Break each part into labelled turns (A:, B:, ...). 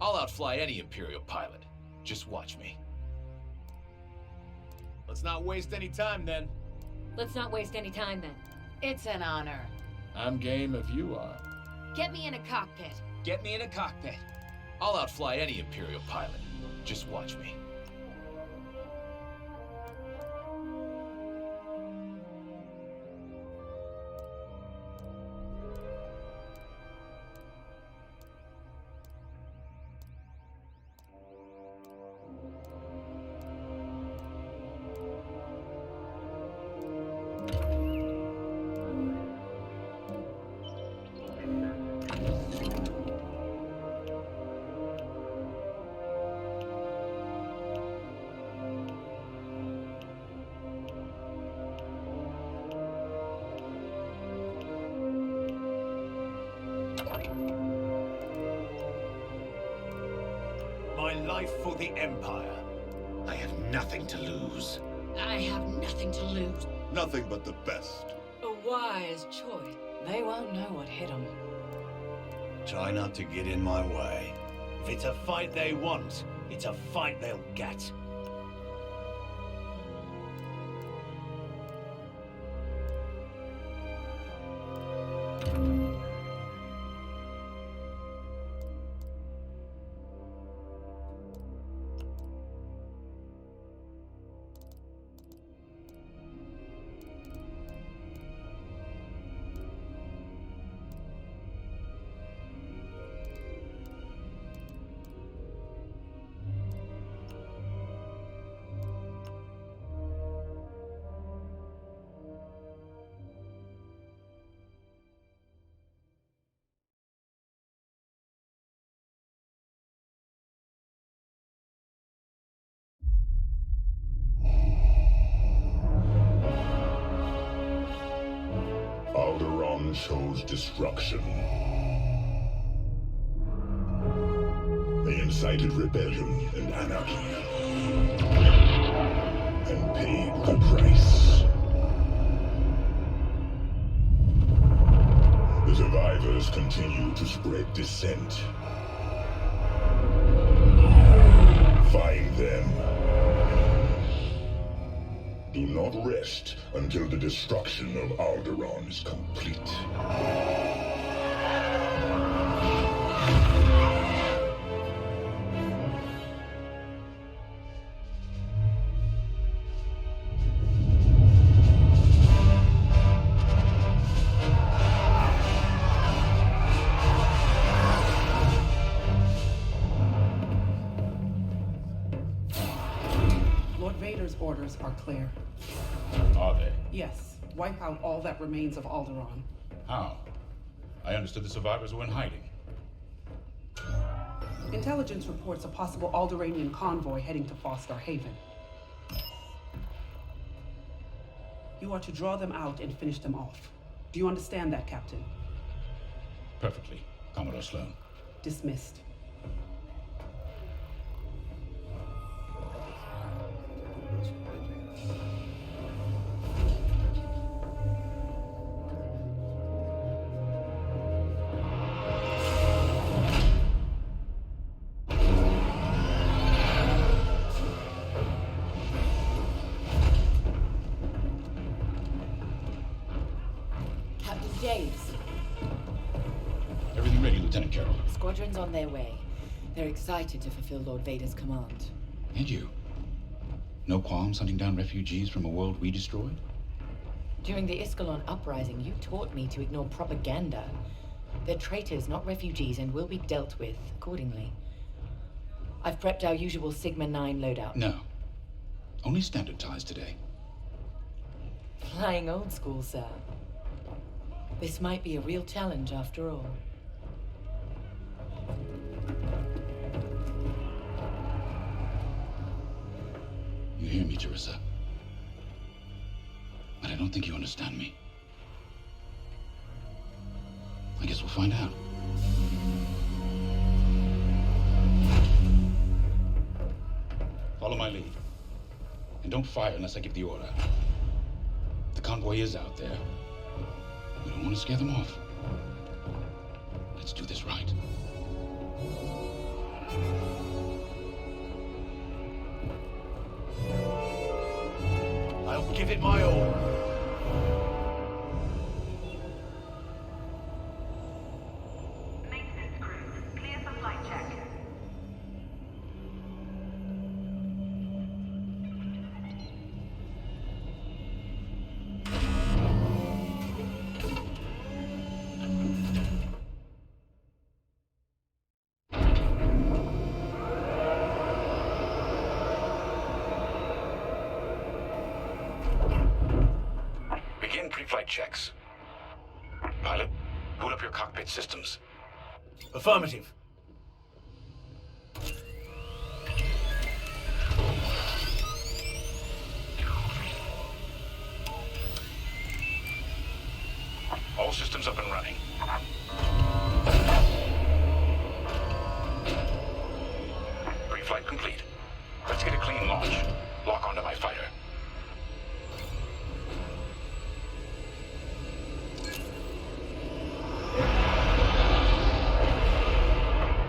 A: I'll outfly any Imperial pilot. Just watch me. Let's not waste any time, then.
B: Let's not waste any time, then.
C: It's an honor.
A: I'm game if you are.
C: Get me in a cockpit.
D: Get me in a cockpit.
A: I'll outfly any Imperial pilot. Just watch me.
E: My life for the Empire.
F: I have nothing to lose.
C: I have nothing to lose.
G: Nothing but the best.
C: A wise choice. They won't know what hit them.
E: Try not to get in my way. If it's a fight they want, it's a fight they'll get.
H: Alderaan chose destruction. They incited rebellion and anarchy, and paid the price. The survivors continue to spread dissent. Find them. Do not rest until the destruction of Alderaan is complete.
I: Lord Vader's orders are clear.
J: Are they?
I: Yes, wipe out all that remains of Alderaan.
J: How? I understood the survivors were in hiding.
I: Intelligence reports a possible Alderaanian convoy heading to Foster Haven. You are to draw them out and finish them off. Do you understand that, Captain?
J: Perfectly, Commodore Sloan.
I: Dismissed.
C: Captain James,
J: Everything ready, Lieutenant Carroll.
C: squadrons on their way. They're excited to fulfill Lord Vader's command.
J: And you? No qualms hunting down refugees from a world we destroyed?
C: During the Iskalon uprising, you taught me to ignore propaganda. They're traitors, not refugees, and will be dealt with accordingly. I've prepped our usual Sigma-9 loadout.
J: No. Only standard ties today.
C: Flying old school, sir. This might be a real challenge after all.
J: You hear me, Teresa? But I don't think you understand me. I guess we'll find out. Follow my lead. And don't fire unless I give the order. The convoy is out there. We don't want to scare them off. Let's do this right.
E: I'll give it my all.
D: Maintenance crew, clear for flight check.
J: Begin pre-flight checks. Pilot, boot up your cockpit systems.
E: Affirmative.
J: All systems up and running. Pre-flight complete. Let's get a clean launch. Lock onto my fighter.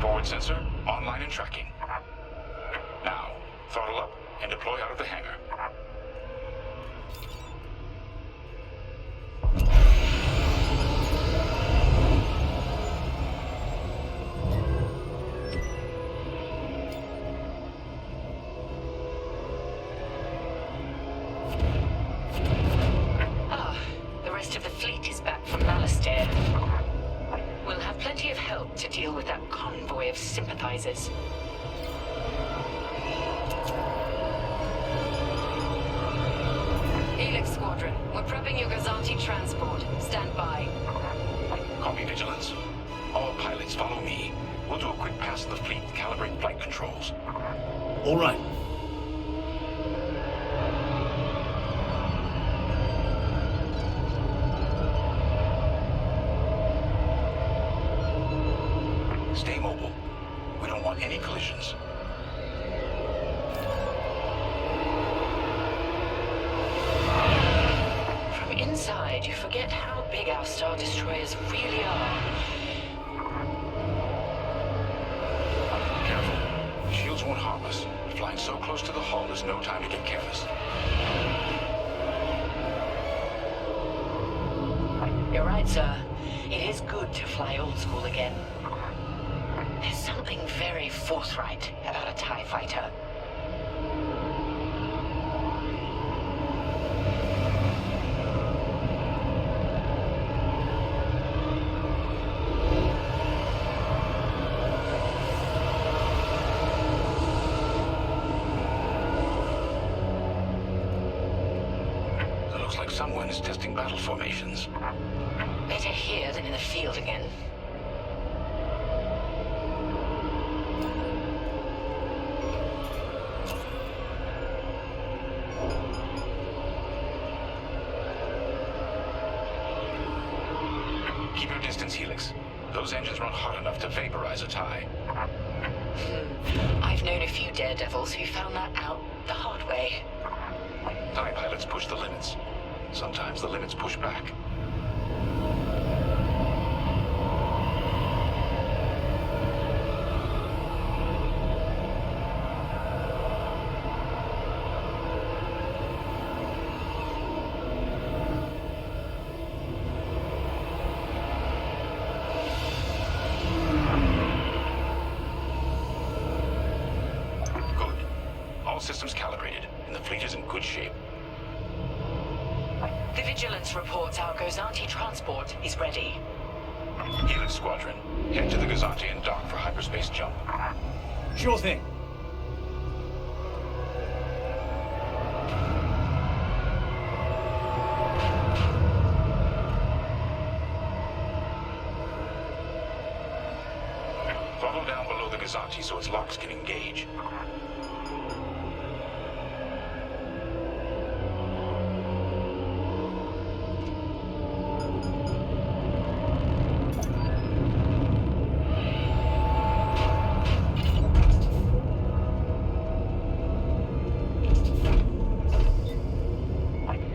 J: Forward sensor, online and tracking. Now, throttle up and deploy out of the hangar.
C: The rest of the fleet is back from Malastare. We'll have plenty of help to deal with that convoy of sympathizers. Helix Squadron, we're prepping your Gazanti transport. Stand by.
J: Copy, Vigilance. All pilots follow me. We'll do a quick pass of the fleet, calibrate flight controls.
E: All right.
J: Stay mobile. We don't want any collisions.
C: From inside, you forget how big our Star Destroyers really are.
J: Careful. Shields won't harm us. Flying so close to the hull is no time to get careless.
C: You're right, sir. It is good to fly old school again. There's something very forthright about a TIE Fighter.
J: It looks like someone is testing battle formations.
C: Better here than in the field again.
J: Keep your distance, Helix. Those engines run hot enough to vaporize a TIE.
C: I've known a few daredevils who found that out the hard way.
J: TIE pilots push the limits. Sometimes the limits push back. Good. All systems calibrated, and the fleet is in good shape.
C: The Vigilance reports our Gozanti transport is ready.
J: Helix Squadron, head to the Gazanti and dock for hyperspace jump.
E: Sure thing.
J: Throttle down below the Gazanti so its locks can engage.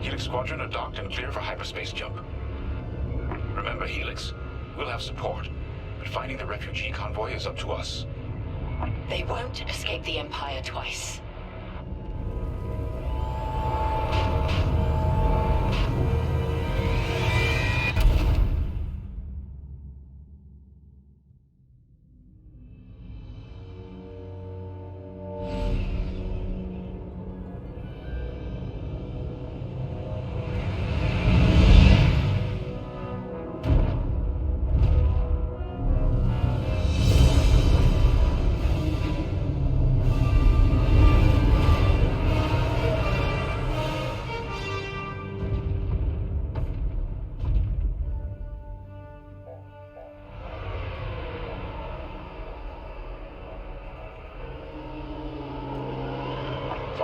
J: Helix Squadron are docked and clear for hyperspace jump. Remember, Helix, we'll have support, but finding the refugee convoy is up to us.
C: They won't escape the Empire twice.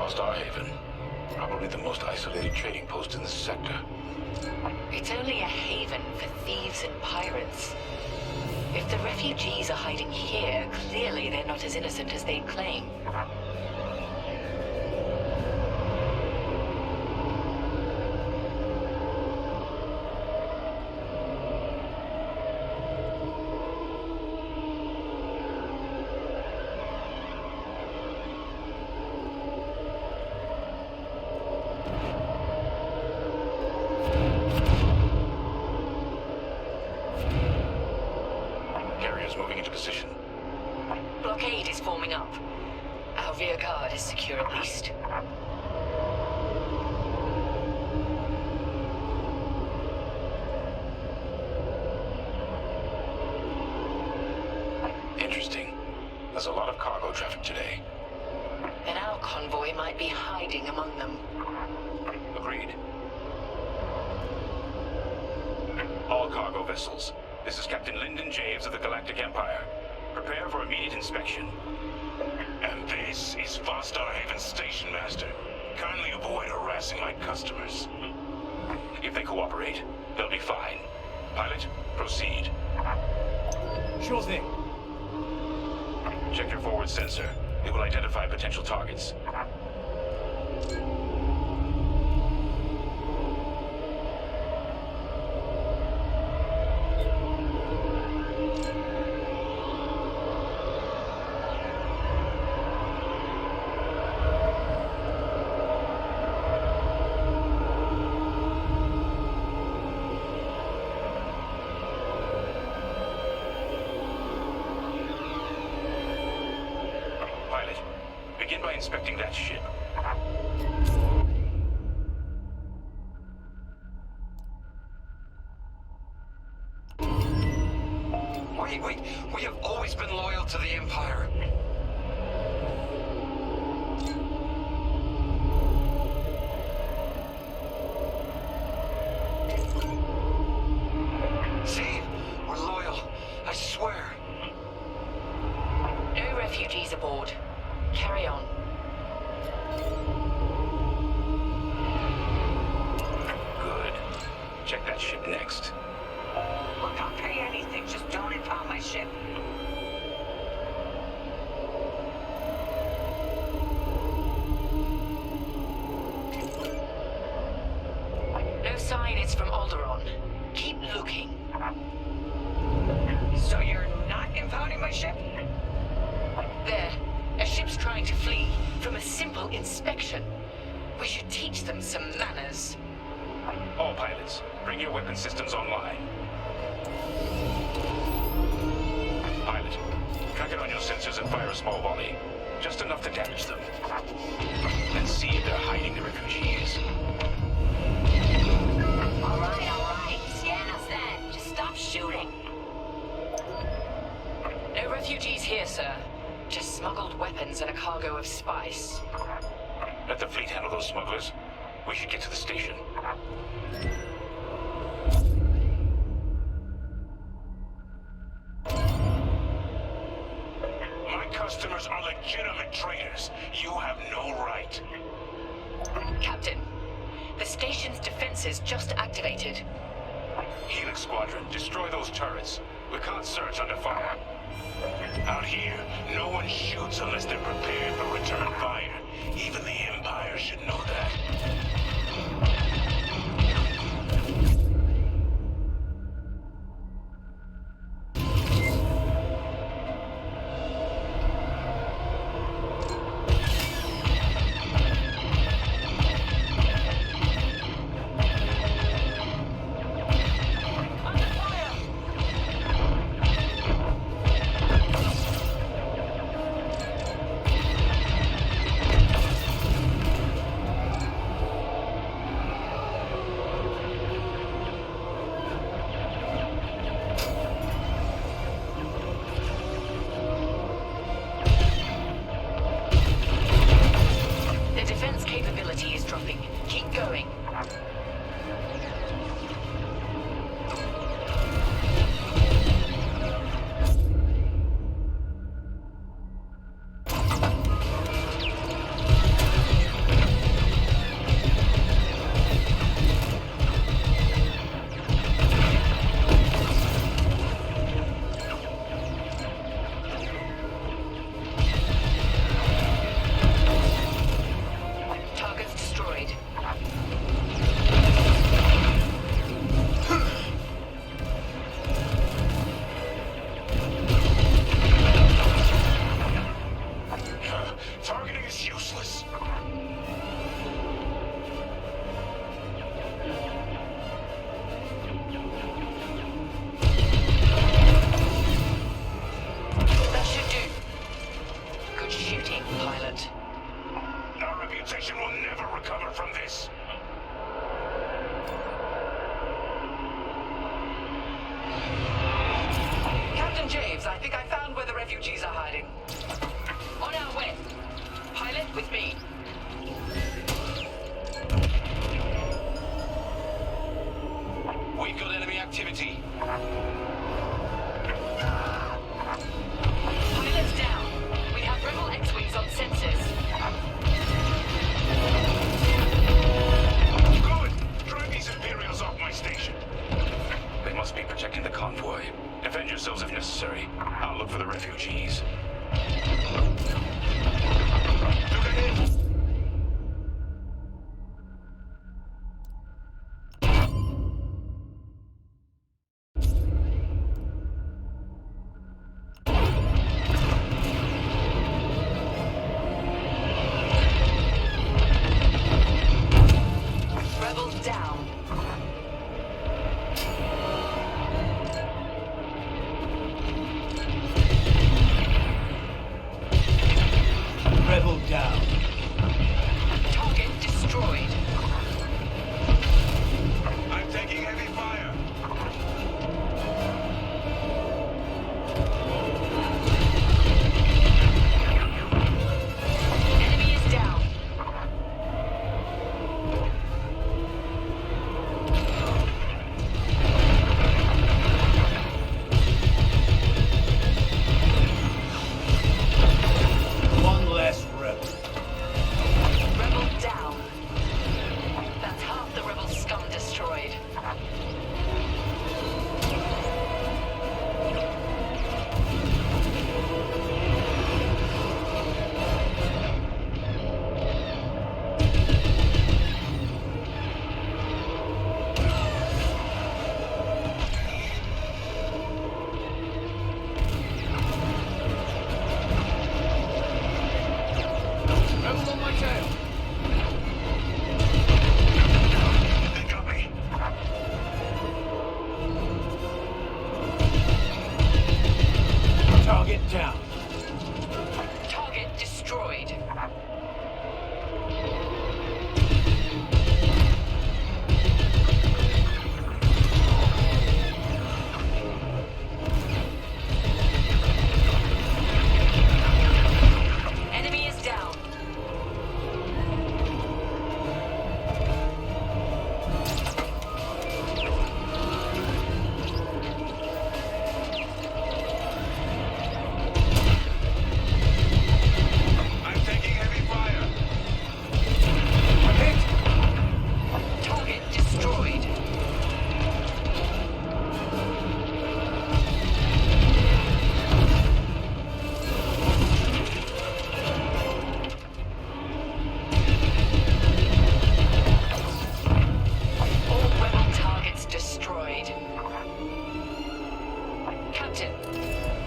J: Star Haven. Probably the most isolated trading post in the sector.
C: It's only a haven for thieves and pirates. If the refugees are hiding here, clearly they're not as innocent as they claim.
J: Moving into position.
C: Blockade is forming up. Our rear guard is secure at least.
J: Interesting. There's a lot of cargo traffic today.
C: Then our convoy might be hiding among them.
J: Agreed. All cargo vessels. This is Captain Lyndon Javes of the Galactic Empire. Prepare for immediate inspection.
F: And this is Star Haven Station Master. Kindly avoid harassing my customers.
J: If they cooperate, they'll be fine. Pilot, proceed.
A: Sure thing.
J: Check your forward sensor. It will identify potential targets. Begin by inspecting that ship.
F: We have always been loyal to the Empire. See? We're loyal. I swear.
C: No refugees aboard. Carry on.
J: Good. Check that ship next.
D: Look, I'll pay anything. Just don't impound my ship.
C: No sign it's from Alderaan. Keep looking.
D: So you're not impounding my ship?
C: There. A ship's trying to flee from a simple inspection. We should teach them some manners.
J: All pilots, bring your weapon systems online. Pilot, track it on your sensors and fire a small volley. Just enough to damage them. Let's see if they're hiding the refugees.
B: All right. Scan us then. Just stop shooting.
C: No refugees here, sir. Just smuggled weapons and a cargo of spice.
J: Let the fleet handle those smugglers. We should get to the station.
F: My customers are legitimate traders. You have no right.
C: Captain, the station's defenses just activated.
J: Helix Squadron, destroy those turrets. We can't search under fire.
F: Out here, no one shoots unless they're prepared for return fire. Even the Empire should know that.
B: with me.
F: We've got enemy activity.
B: Pilots down. We have rebel X-Wings on sensors.
F: Good! Drive these Imperials off my station. They must be protecting the convoy. Defend yourselves if necessary. I'll look for the refugees. Look ahead!
B: Rebels down.
E: Rebel down.
B: Target destroyed.
F: I'm taking heavy fire.
B: Enemy is down.
E: One less rebel.
B: Rebel down. That's half the rebel scum destroyed.
A: Rebels on my tail.
F: They got me.
E: Target down.
B: Target destroyed. Enemy is down.
F: I'm taking heavy fire.
A: Hit.
B: Target destroyed. All rebel targets destroyed. Captain,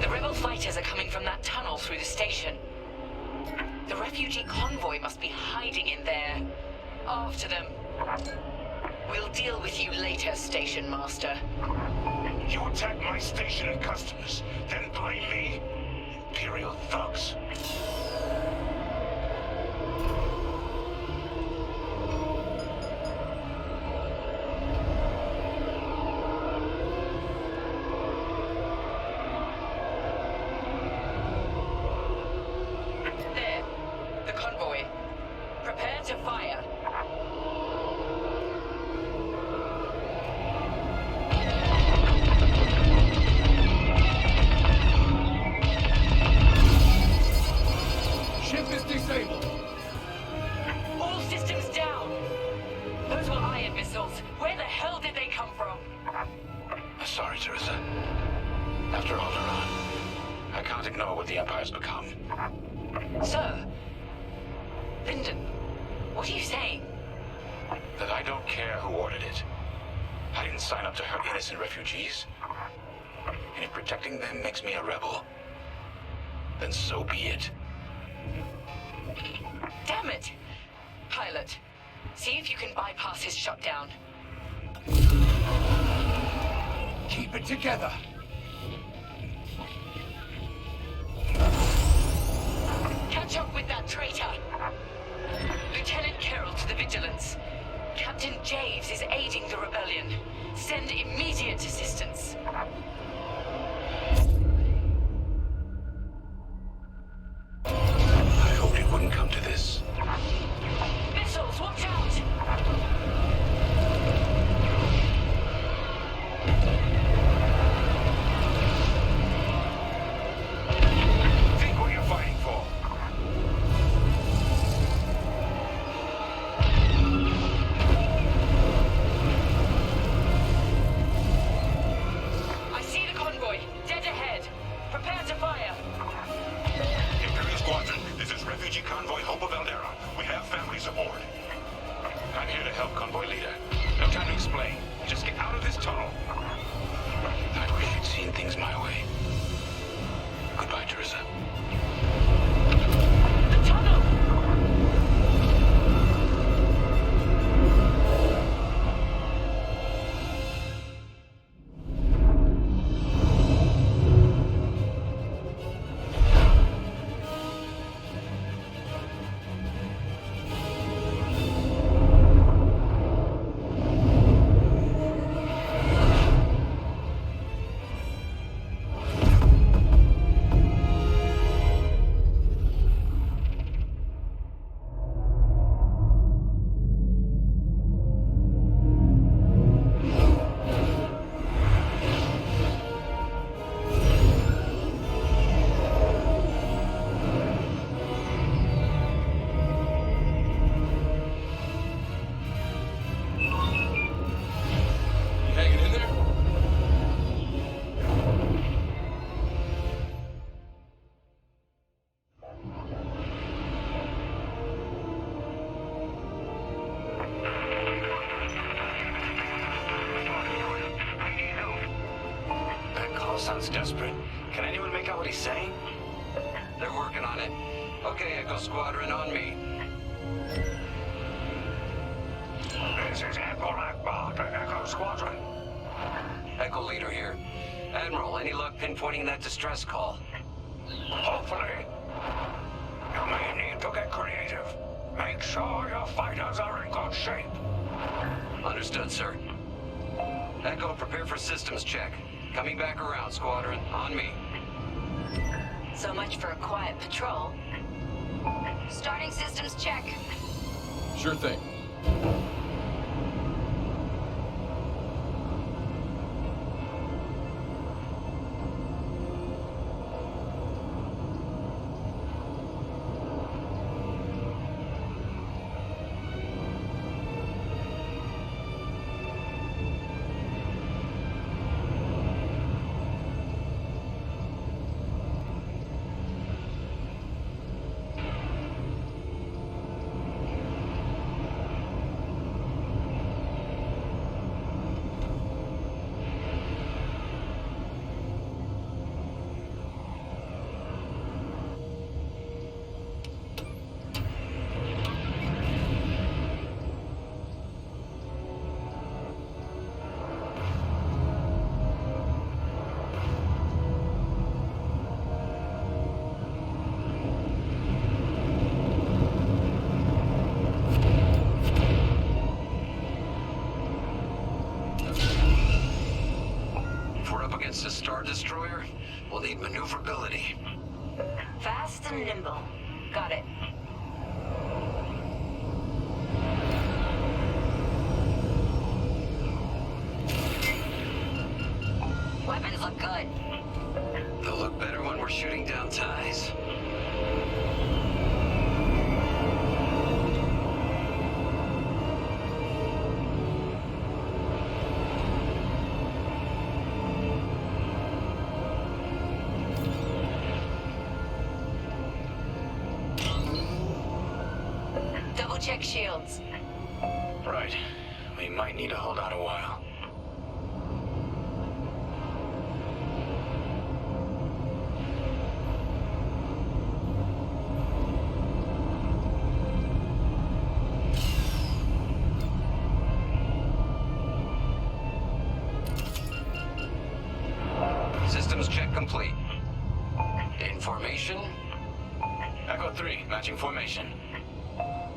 B: the rebel fighters are coming from that tunnel through the station. The refugee convoy must be hiding in there. After them. We'll deal with you later, Station Master.
F: You attack my station and customers, then blame me? Imperial thugs.
B: There. The convoy. Prepare to fire.
A: Ship is disabled.
B: All systems down. Those were ion missiles. Where the hell did they come from?
F: Sorry, Teresa. After Alderaan, I can't ignore what the Empire's become.
B: Sir. Lyndon, what are you saying?
F: That I don't care who ordered it. I didn't sign up to hurt innocent refugees. And if protecting them makes me a rebel, then so be it.
B: Damn it! Pilot, see if you can bypass his shutdown.
A: Keep it together.
B: Catch up with that traitor! Lieutenant Carroll to the Vigilance. Captain Javes is aiding the rebellion. Send immediate assistance.
F: I hoped it wouldn't come to this. this.
B: Missiles, watch out!
F: Think what you're fighting for.
B: I see the convoy, dead ahead. Prepare to fire.
F: Imperial Squadron, this is refugee convoy Hope of Eldera. We have families aboard. I'm here to help, convoy leader. No time to explain. Just get out of this tunnel. I wish you'd seen things my way. Goodbye, Teresa.
B: The tunnel!
A: Hanging in there?
F: That call sounds desperate. Can anyone make out what he's saying?
G: They're working on it. Okay, Echo Squadron, on me.
F: This is Admiral Akbar to Echo Squadron.
G: Echo Leader here. Admiral, any luck pinpointing that distress call?
F: Hopefully. You may need to get creative. Make sure your fighters are in good shape.
G: Understood, sir. Echo, prepare for systems check. Coming back around, Squadron. On me.
B: So much for a quiet patrol.
K: Starting systems check.
A: Sure thing.
G: Against a Star Destroyer, we'll need maneuverability.
K: Fast and nimble. Got it. Weapons look good.
G: They'll look better when we're shooting down ties.
K: Check shields.
F: Right. We might need to hold out a while.
G: Systems check complete. In formation.
F: Echo 3, matching formation.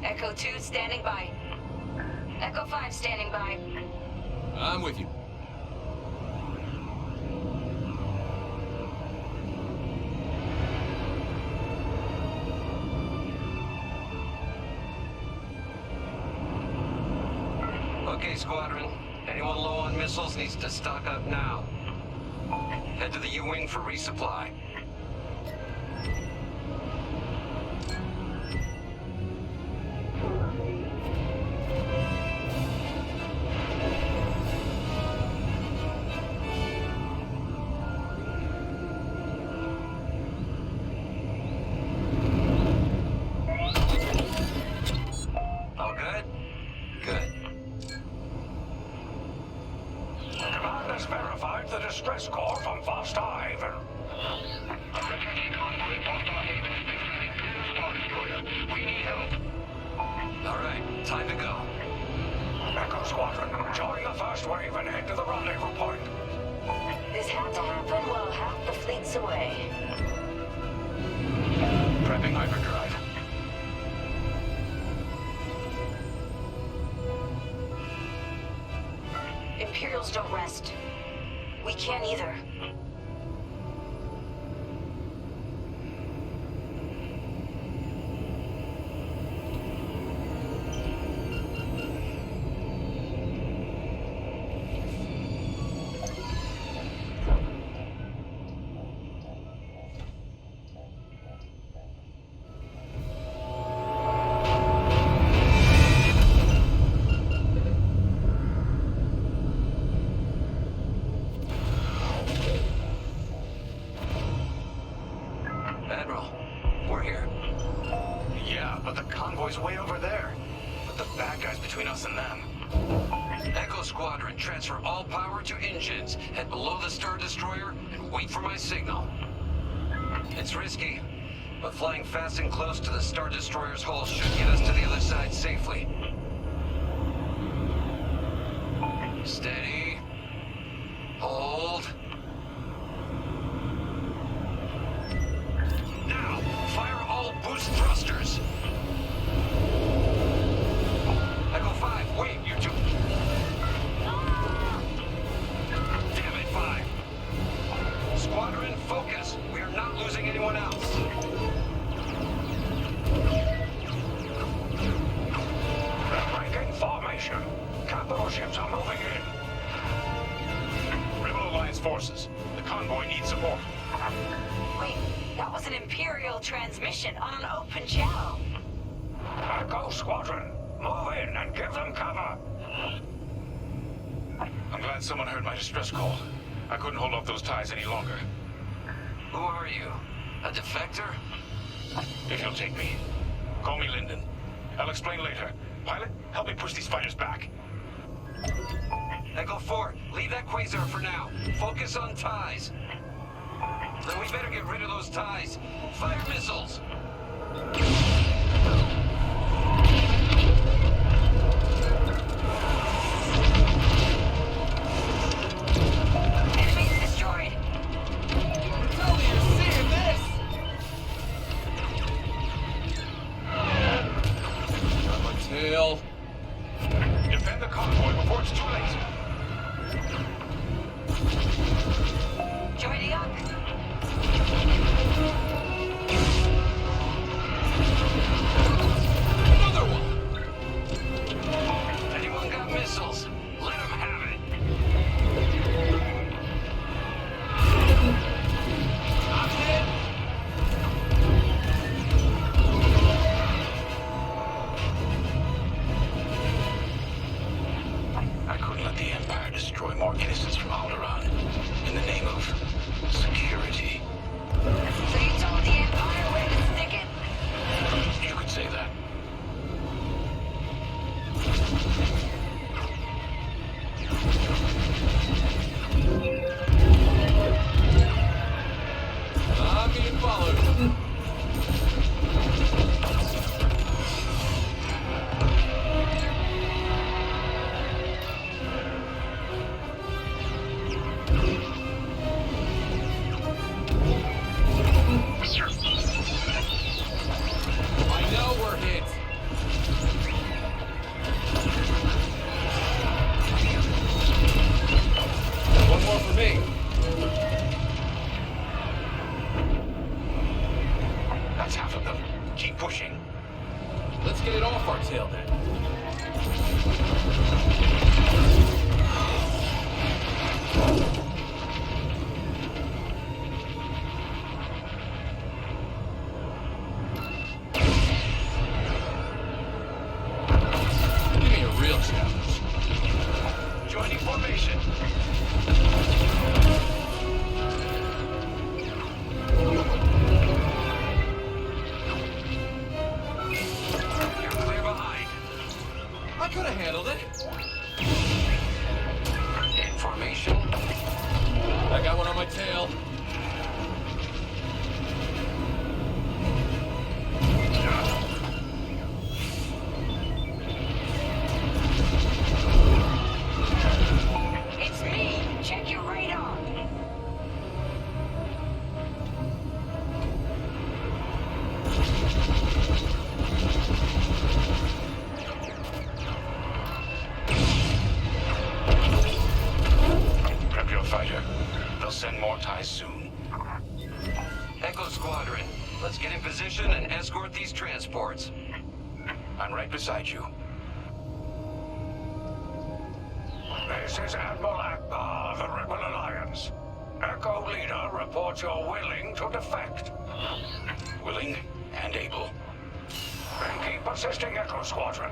K: Echo 2 standing by. Echo 5 standing by.
A: I'm with you.
G: Okay, Squadron. Anyone low on missiles needs to stock up now. Head to the U-Wing for resupply. All good? Good.
J: Command has verified the distress call from Foster Haven. We need help.
G: All right, time to go.
J: Echo Squadron, join the first wave and head to the rendezvous point.
K: This had to happen while half the fleet's away.
J: Prepping hyperdrive.
K: Imperials don't rest. We can't either.
G: Admiral, we're here.
J: Yeah, but the convoy's way over there. But the bad guy's between us and them.
G: Echo Squadron, transfer all power to engines. Head below the Star Destroyer and wait for my signal. It's risky, but flying fast and close to the Star Destroyer's hull should get us to the other side safely. Steady. Hold. Now, fire all boost thrusters. Echo 5, wait, you're too... Damn it, 5. Squadron, focus. We are not losing anyone else.
J: Breaking formation. Capital ships are moving in. Rebel Alliance forces. The convoy needs support.
K: Wait, that was an Imperial transmission on an open channel.
J: Echo Squadron, move in and give them cover. I'm glad someone heard my distress call. I couldn't hold off those ties any longer.
G: Who are you? A defector?
J: If you'll take me. Call me Lyndon. I'll explain later. Pilot, help me push these fighters back.
G: Echo 4, leave that quasar for now. Focus on ties. Then we better get rid of those ties. Fire missiles!
K: Enemies destroyed.
A: Tell me you're seeing this! Got my tail.
J: Defend the convoy before it's too late.
K: Joining up.
A: Another one!
G: Anyone got missiles? Let them have it.
A: I'm hit!
J: I couldn't let the Empire destroy more innocents from Alderaan. In the name of security.
K: So you told the Empire where to stick it?
J: You could say that.
A: I'm being followed. I know we're hit. One more for me.
J: That's half of them. Keep pushing.
A: Let's get it off our tail then. Give me a real challenge.
J: Joining formation.
G: You're clear behind.
A: I could have handled it.
G: In formation.
A: I got one on my tail.
D: It's me. Check your radar.
J: Prep your fighter. They'll send more TIEs soon.
G: Echo Squadron, let's get in position and escort these transports.
J: I'm right beside you. This is Admiral Akbar of the Rebel Alliance. Echo Leader reports you're willing to defect. Willing and able. Then keep assisting Echo Squadron.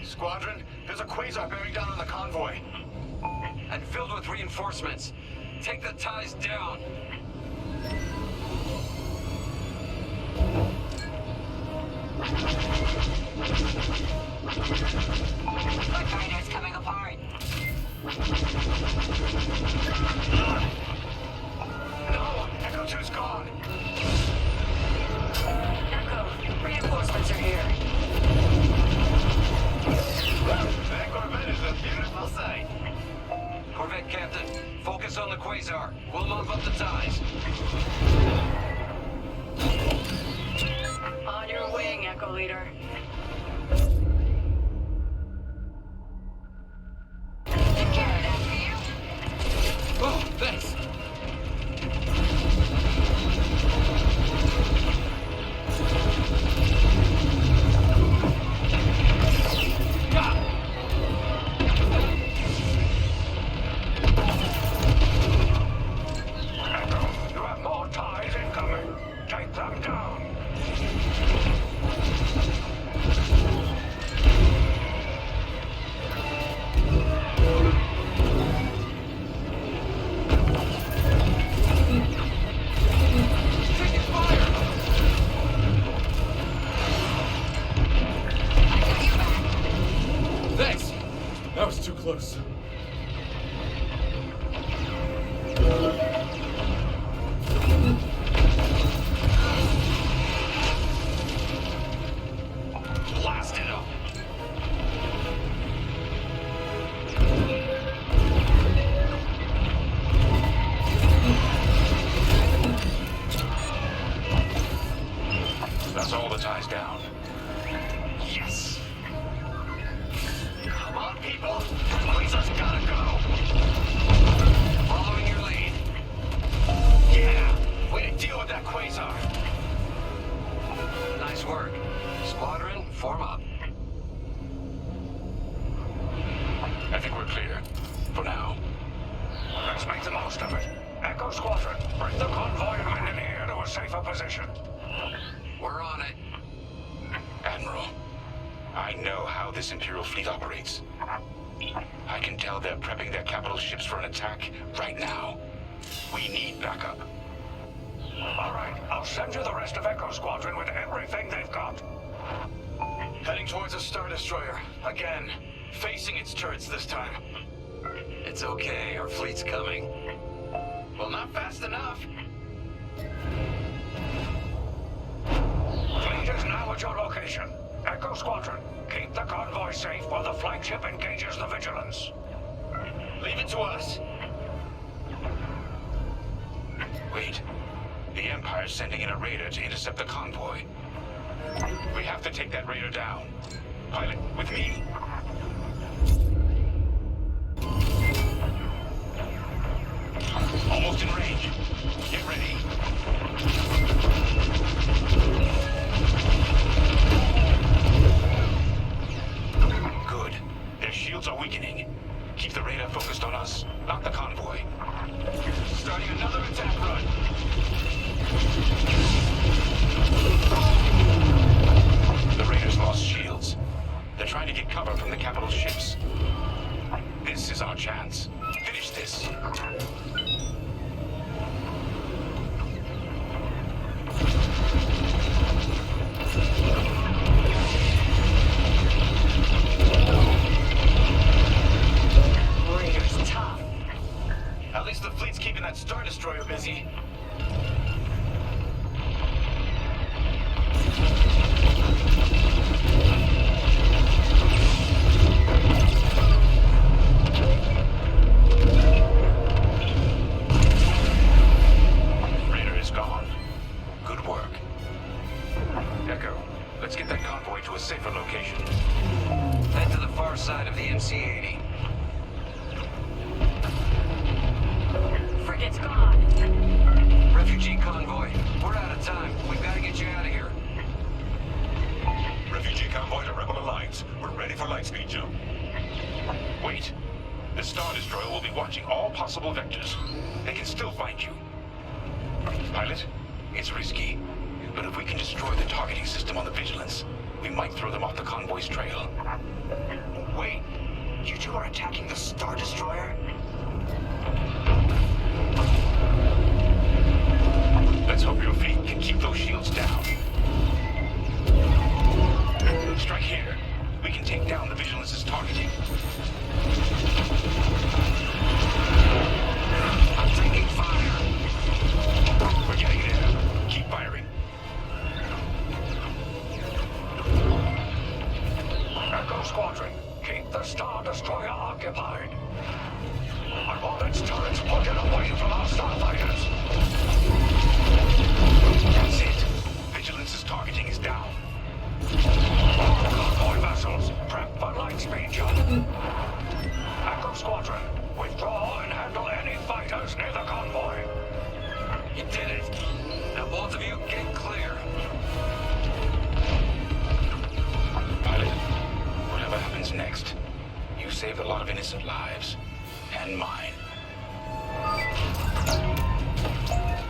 J: Squadron, there's a quasar bearing down on the convoy.
G: And filled with reinforcements. Take the ties down.
D: My fighter's coming apart.
J: No, Echo 2's gone.
D: Echo, reinforcements are here.
J: That Corvette is a beautiful sight.
G: Corvette Captain, focus on the quasar. We'll move up the ties.
D: On your wing, Echo Leader. Take care of that for you.
A: Oh, thanks.
J: Echo, you have more TIEs incoming. Take them down.
A: Taking fire! Thanks. That was too close.
J: Blast it up. That's all the TIEs down. Yes. Come on, people. Quasar's gotta go.
G: Following your lead.
J: Yeah. Way to deal with that quasar.
G: Nice work. Squadron, form up.
J: I think we're clear. For now. Let's make the most of it. Echo Squadron, bring the convoy of men in here to a safer position.
G: We're on it.
J: Admiral, I know how this Imperial fleet operates. I can tell they're prepping their capital ships for an attack right now. We need backup. All right, I'll send you the rest of Echo Squadron with everything they've got. Heading towards a Star Destroyer. Again. Facing its turrets this time.
G: It's okay, our fleet's coming.
J: Well, not fast enough. Fleet is now at your location. Echo Squadron, keep the convoy safe while the flagship engages the Vigilance. Leave it to us. Wait. The Empire's sending in a raider to intercept the convoy. We have to take that raider down. Pilot, with me. Almost in range. Get ready. Good. Their shields are weakening. Keep the radar focused on us, not the convoy. Starting another attack run. The raiders lost shields. They're trying to get cover from the capital ships. This is our chance. Finish this.
B: Raiders tough.
J: At least the fleet's keeping that Star Destroyer busy. Raider is gone. Good work. Echo, let's get that convoy to a safer location.
G: Head to the far side of the MC-80.
B: Frigate's gone.
G: Refugee convoy, we're out of time. We've got to get you out of here.
F: Refugee convoy to Rebel Alliance. We're ready for lightspeed jump.
J: Wait. The Star Destroyer will be watching all possible vectors. They can still find you. Pilot, it's risky. But if we can destroy the targeting system on the Vigilance, we might throw them off the convoy's trail.
F: Wait, you two are attacking the Star Destroyer?
J: Let's hope your fleet can keep those shields down. Strike here. We can take down the Vigilance's targeting.
F: I'm taking fire.
J: We're getting there. Keep firing.
F: Echo Squadron, keep the Star Destroyer occupied. I want its turrets pointed away from our starfighters.
J: That's it. Vigilance's targeting is down.
F: All convoy vessels, prep for lightspeed jump. Echo Squadron, withdraw and handle any fighters near the convoy.
G: You did it. Now both of you get clear.
J: Pilot, whatever happens next, you saved a lot of innocent lives. And mine.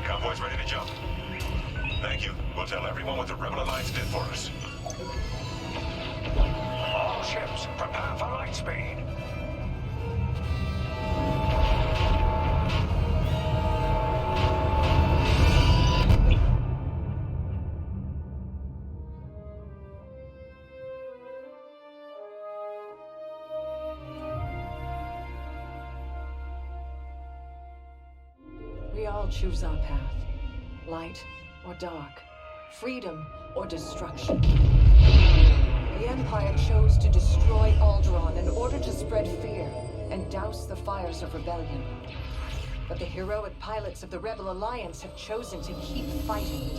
F: Convoy's ready to jump. Thank you. We'll tell everyone what the Rebel Alliance did for us. All ships, prepare for lightspeed.
C: We all choose our path. Light or dark. Freedom or destruction. The Empire chose to destroy Alderaan in order to spread fear and douse the fires of rebellion. But the heroic pilots of the Rebel Alliance have chosen to keep fighting,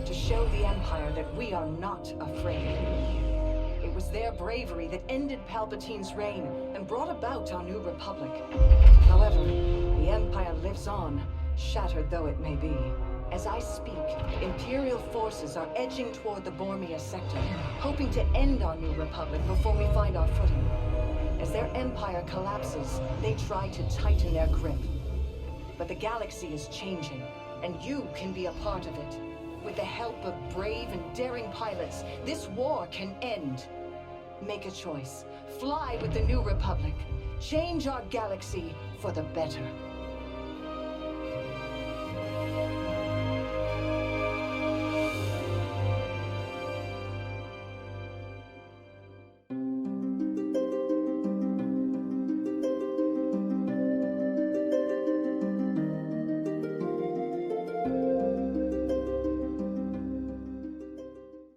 C: to show the Empire that we are not afraid. It was their bravery that ended Palpatine's reign and brought about our new republic. However, the Empire lives on, shattered though it may be. As I speak, Imperial forces are edging toward the Bormia sector, hoping to end our new republic before we find our footing. As their empire collapses, they try to tighten their grip. But the galaxy is changing, and you can be a part of it. With the help of brave and daring pilots, this war can end. Make a choice. Fly with the new republic. Change our galaxy for the better.